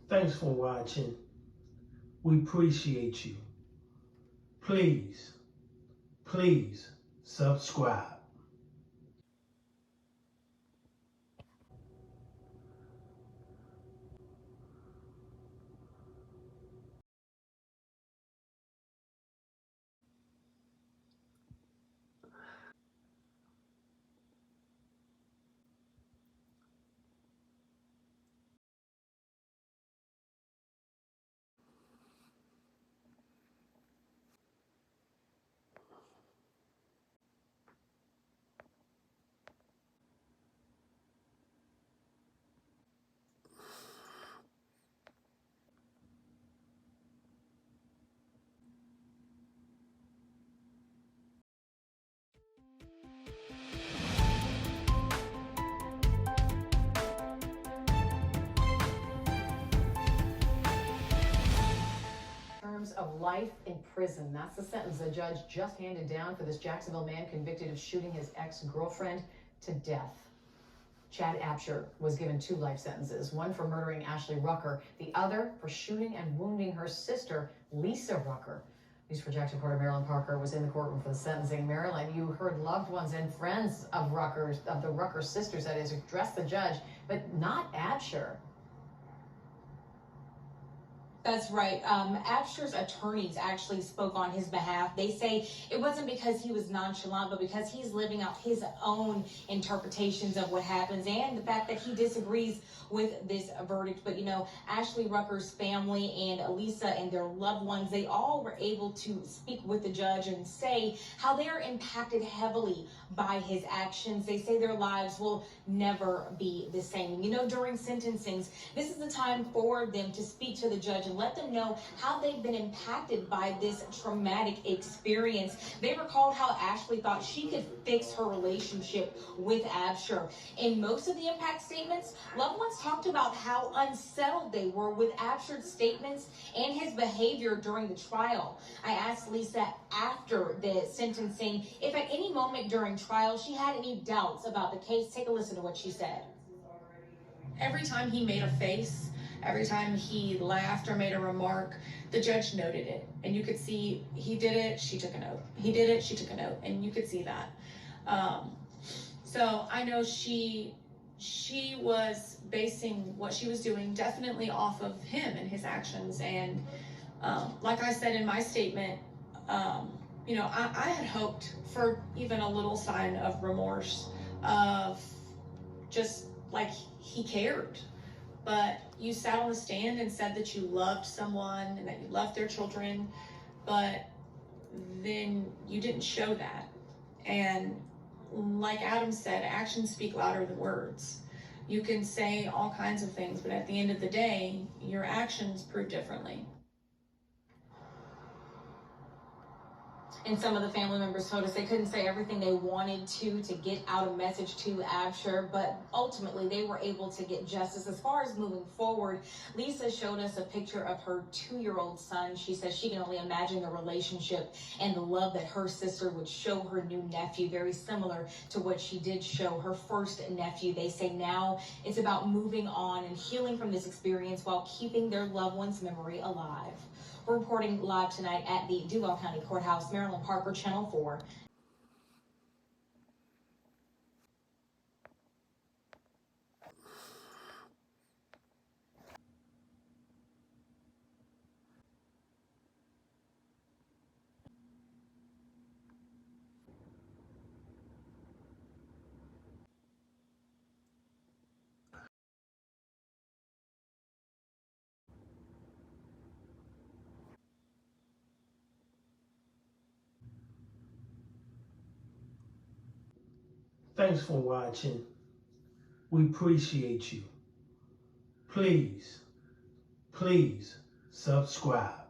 Thanks for watching. We appreciate you. Please subscribe. Of life in prison. That's the sentence the judge just handed down for this Jacksonville man convicted of shooting his ex-girlfriend to death. Chad Absher was given 2 life sentences, one for murdering Ashley Rucker, the other for shooting and wounding her sister, Lisa Rucker. News 4 Jackson reporter Marilyn Parker was in the courtroom for the sentencing. Marilyn, you heard loved ones and friends of the Rucker sisters, that is, address the judge, but not Absher. That's right. Absher's attorneys actually spoke on his behalf. They say it wasn't because he was nonchalant, but because he's living out his own interpretations of what happens and the fact that he disagrees with this verdict. But, you know, Ashley Rucker's family and Lisa and their loved ones, they all were able to speak with the judge and say how they are impacted heavily by his actions. They say their lives will never be the same. You know, during sentencings, this is the time for them to speak to the judge and let them know how they've been impacted by this traumatic experience. They recalled how Ashley thought she could fix her relationship with Absher. In most of the impact statements, loved ones talked about how unsettled they were with Absher's statements and his behavior during the trial. I asked Lisa after the sentencing if at any moment during trial she had any doubts about the case. Take a listen to what she said. Every time he made a face, every time he laughed or made a remark, the judge noted it. And you could see he did it, she took a note. He did it, she took a note. And you could see that. So I know she was basing what she was doing definitely off of him and his actions. And like I said in my statement, you know, I had hoped for even a little sign of remorse, of just like he cared. But you sat on the stand and said that you loved someone and that you loved their children, but then you didn't show that. And like Adam said, actions speak louder than words. You can say all kinds of things, but at the end of the day, your actions prove differently. And some of the family members told us they couldn't say everything they wanted to get out a message to Absher, but ultimately they were able to get justice. As far as moving forward, Lisa showed us a picture of her 2-year-old son. She says she can only imagine the relationship and the love that her sister would show her new nephew, very similar to what she did show her first nephew. They say now it's about moving on and healing from this experience while keeping their loved one's memory alive. We're reporting live tonight at the Duval County Courthouse. Marilyn Parker, Channel 4. Thanks for watching. We appreciate you. Please subscribe.